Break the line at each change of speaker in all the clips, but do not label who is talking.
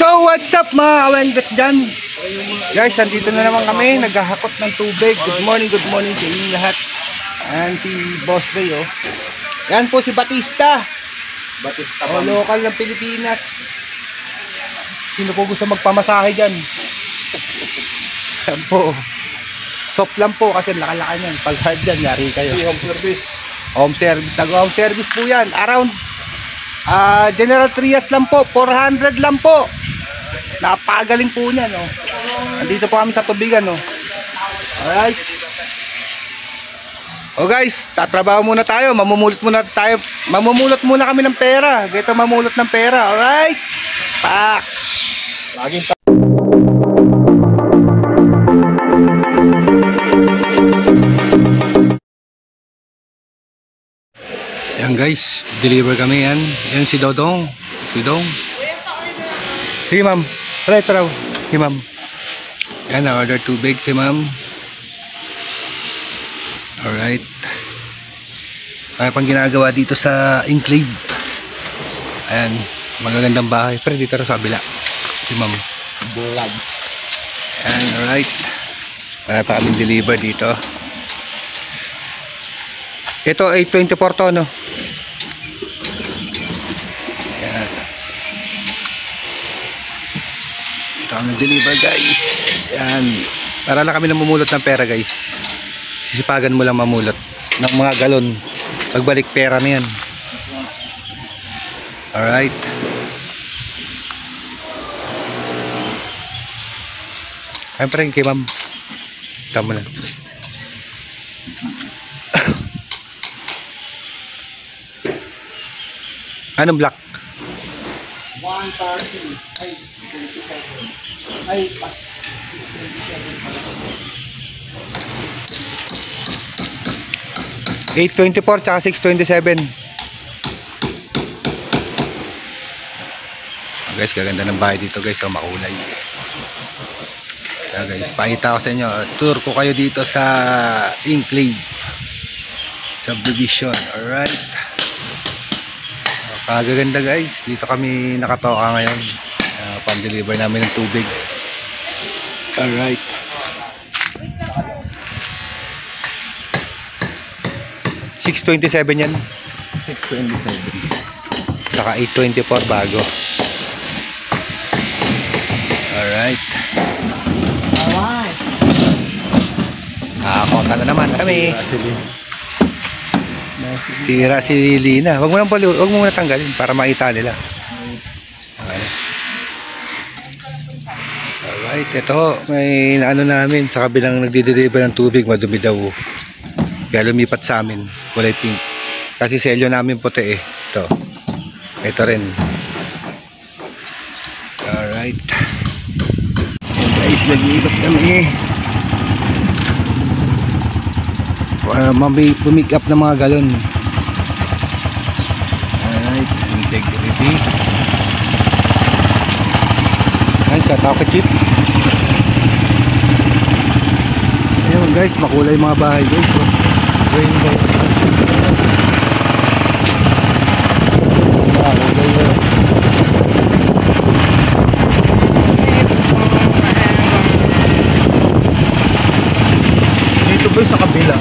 Yo, what's up mga kawenggat dyan? Guys, andito na naman kami, naghahakot ng tubig. Good morning sa inyo lahat. Ayan si Boss Ray, oh. Yan po si Batista. Oh, local ng Pilipinas. Sino po gusto magpamasahe dyan? Yan po. Soft lang po kasi laka-laka nyan. Pag hard dyan, yari kayo.
Home service.
Home service. Nag-home service po yan. Around General Trias lang po. 400 lang po. Napakagaling po niyan, no? Andito po kami sa tubigan, no? Alright. Oh guys, tatrabaho muna tayo. Mamumulot muna kami ng pera. Gito mamulot ng pera. Alright. Pak.
Laging
yan guys, deliver kami yan. Yan si Dodong. Sige ma'am. Try. Sige ma'am. Yan, order tubig si ma'am. Alright. Kaya pang ginagawa dito sa Enclave. Ayan, magagandang bahay. Pero dito sa kabila si ma'am.
vlogs.
Ayan, alright. Kaya pa kami deliver dito. Ito ay 24 to, no? Ayan. Ito ang deliver guys. Ayan. Para lang kami namumulot ng pera guys. Sisipagan mo lang mamulot ng mga galon. Pagbalik pera na yan. Alright. Ayun pa rin kay ma'am. Tama lang. Anong black?
130. Ay, 27.
824 tsaka 627. Guys, gaganda ng bahay dito guys. So, makulay. Kaya guys, pakita ko sa inyo. Tour ko kayo dito sa Enclave Subdivision. Alright. Kagaganda guys. Dito kami nakatoka ngayon. Pan-deliver namin ng tubig. Alright. $627 yan.
627.
Saka 824 bago. Alright. Nakakonta na naman kami. Sira si Lina. Huwag mo muna tanggalin para makita nila. Alright, ito may ano namin sa kabilang nagdi-deliver ng tubig, madumi daw. Kaya lumipat sa amin, kulay pink. Kasi selyo namin puti eh. Ito rin. Alright. Ayan guys, nag-iikot kami. Pumick up ng mga galon. Alright, integrity. Ayan, sa Taka Chip. Ayan guys, makulay mga bahay guys. Rainbow. Dito ba sa kabila?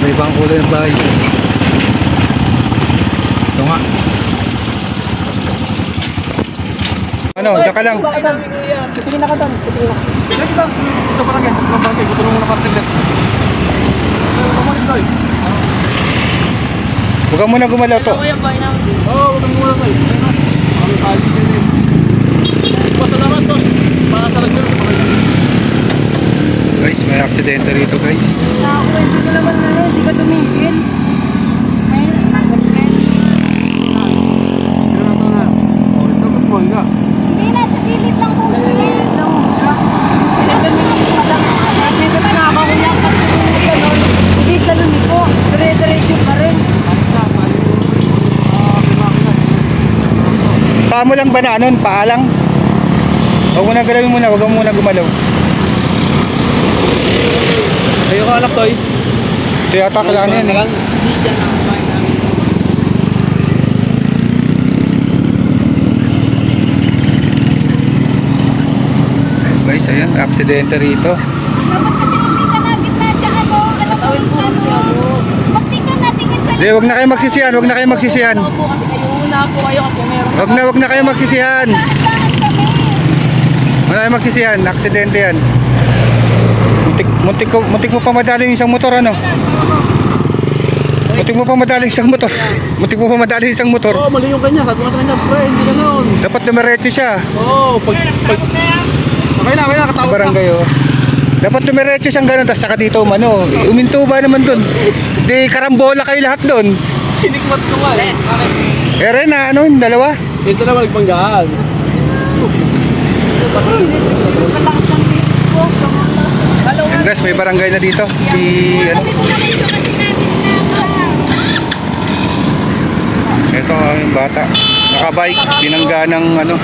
May ibang kulay ng bahay. Ito nga. Ano, diyan ka lang.
Titingin na ka doon.
Sige lang. Ito pa lang yan. Ito pa lang yan. Ito lang muna partiglet.
Huwag muna gumalaw to.
Kuya, boy na.
Oo, huwag kang muna kayo. Ang kali din eh. Basta naman tos. Makasalag nyo.
Guys, may aksidente rito guys.
Nakakwento ka naman na yun. Hindi ka tumigil. Ayun, nagagawin.
Hindi, nasa gilid lang po siya.
Gilid lang mo siya. Dito na nakakakulang ka. Hindi siya lumiko. Dire-diretso pa rin.
Paa mo lang ba na anon? Paa lang? Huwag mo na galawin muna. Huwag mo muna gumalaw.
anak to eh.
Ito yata kailangan yan eh. Guys, ayan, aksidente rito.
Dapat kasi hindi ka na gitna dyan, ano, alam mo yung ano. Magtingnan natin yung sa
Hindi, wag na kayo magsisihan, wag na kayo magsisihan.
Una po kasi kayo, una po kayo kasi meron.
Wag na kayo magsisihan.
dahan kami.
Wala kayo magsisihan, aksidente yan. Muntik mo pa madaling isang motor, ano? Muntik mo pa madaling isang motor. Muntik mo pa madaling isang motor.
Oo, mali yung kanya. Sabi ko sa kanya, pre, hindi gano'n.
Dapat dumiretso siya.
Oo, okay na, katawag na.
Barangay, oh. Dapat dumiretso siyang gano'n, tapos saka dito umano. Uminto ba naman dun? Di karambola kayo lahat dun.
Sinikmat ko nga eh.
Ere na, ano, dalawa?
Ito naman nagpanggaan.
Malakas ng pilit po.
Guys, may barangay na dito. Si, ano?
Sabi ko na medyo kasi nagitna ka.
Ito yung bata. Nakabike, binangga ng ano,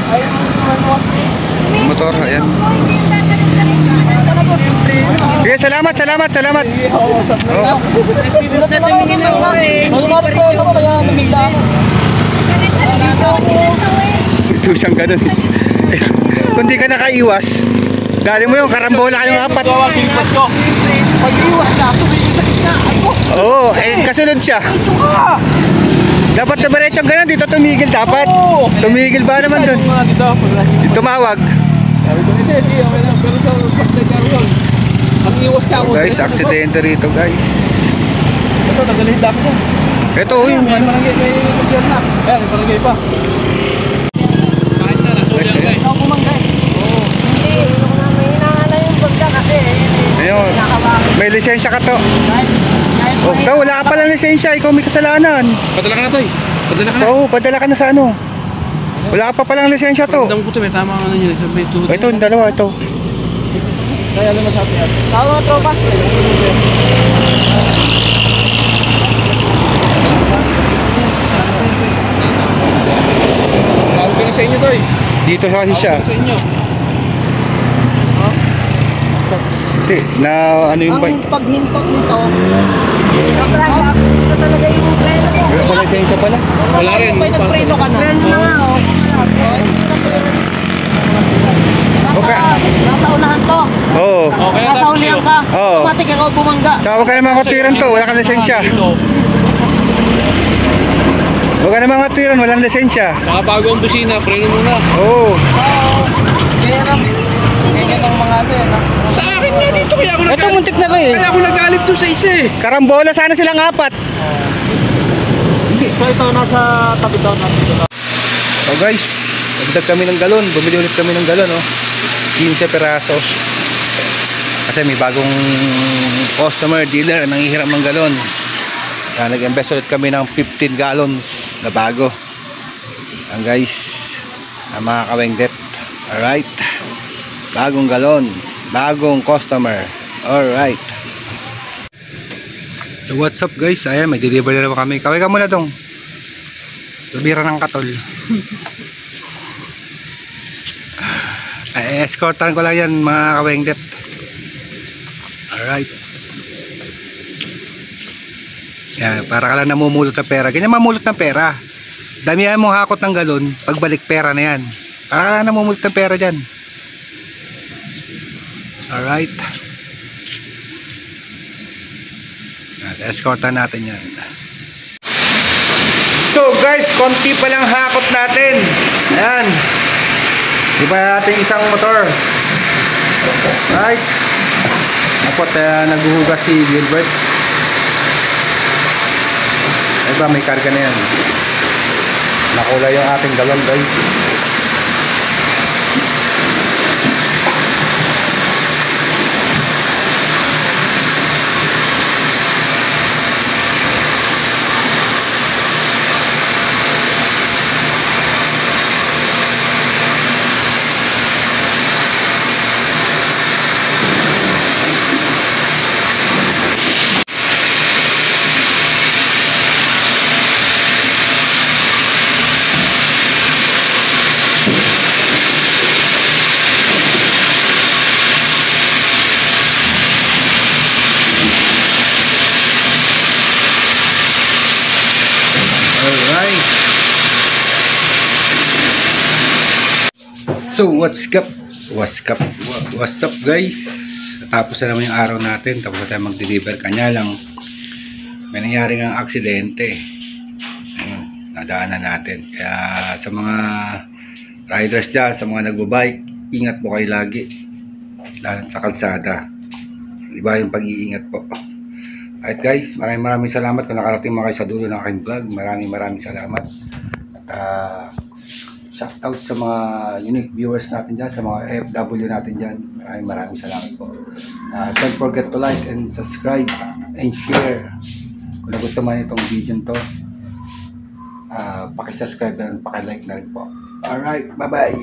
motor. Ayan.
Kung hindi yung dadalhin ka rin yung anak ko.
Okay, salamat. Oh.
Pinot na tumingin na ako eh. Magumapit ko ako kaya namigla ako.
Ganun dito, tinatawin.
Ito siyang ganun. Kung di ka nakaiwas, dali mo yung karambola kayong apat.
Gawa, sinikmat ko.
Pag-iwas na, tumingin sa gitna. Ako.
Oo, kasunod siya. Dapat dumiretso ang ganun, dito tumigil dapat. Tumigil ba naman dun? Tumawag.
Sabi ko, hindi, sige, okay lang. Pero sa sakit ka yun. Ang iwas ka ako.
Guys, aksidente rito guys.
Ito, nagalihin dapat yan.
Ito yung
May barangay, may kusyon na. Ayan, may barangay pa. Kahit na, nasulit
Guys,
ka eh.
Ikaw bumangga eh. Hindi, may hinahala yung bagda kasi.
Ayun. May lisensya ka to.
Kahit
Oh, wala ka palang lisensya, ikaw may kasalanan.
Padala ka na to eh. Padala ka na.
Oo, padala ka na sa ano. Wala ka pa palang lisensya to.
Pagdang ko to, may tama ka na yun. Sabi ito.
Ito, yung dalawa, ito.
Kaya alam mo sa atin.
tao mga tropa.
Tawag ka na sa inyo to eh.
Dito sa kasi siya.
Sa inyo.
Hindi, na ano yung bike.
Ang paghintok nito, ito talaga yung preno ko.
Wala pa lisensya pala.
Wala rin.
May nagpreno ka na. Preno na nga oh.
Okay.
Nasa unahan to.
Oo.
Okay,
Nasa ulihan ka.
Oo.
Matik ikaw bumangga.
Tsaka huwag ka naman katiran to, wala kang lisensya. Huwag ka naman katiran, walang lisensya.
Saka bago ang busina, preno muna.
Oo.
Ganyan ang mga ano yan.
Sa akin nga dito, kaya ako
Ito, muntik na to eh.
Kaya ako nagalit doon sa isa eh.
Karambola, sana silang apat.
So ito nasa tabi daw natin.
So guys, nagdag kami ng galon. Bumili ulit kami ng galon, oh. 15 peraso. Kasi may bagong customer, dealer, nanghihiram ng galon. Kaya nag-invest ulit kami ng 15 gallons na bago. Ang guys, ang mga kawengdet. Alright. Bagong galon, bagong customer. Alright. So what's up guys? Ayan, may deliver na naman kami. Kaway ka muna dong. Lumira ng katol. Ay, escortan ko lang yan mga kawengdet. Alright. Yan, para ka lang namumulot ng pera. Ganyan mamulot ng pera. Damihan mong hakot ng galon, pagbalik pera na yan. Para ka lang namumulot ng pera dyan. Alright. Escortan natin yan. So guys, konti pa lang hakot natin. Ayan. Iba natin isang motor. Right. Dapat naghuhugas si Gilbert. Diba may karga na yan. Nakulay yung ating galon guys. So what's up? What's up guys? Tapos na naman yung araw natin. Tapos na tayo mag-deliver. Kanya lang may nangyari ng aksidente. Ayun, nadaanan natin. Kaya sa mga riders dyan, sa mga nagbabike, ingat po kayo lagi. Lalo sa kalsada. Iba yung pag-iingat po. Alright guys, maraming salamat kung nakarating mga kayo sa dulo ng aking vlog. Maraming salamat. At shout out sa mga unique viewers natin dyan, sa mga FW natin dyan. Maraming salamat po. Don't forget to like and subscribe and share. Kung nagustuhan itong video to, pakisubscribe and pakilike na rin po. Alright, bye bye.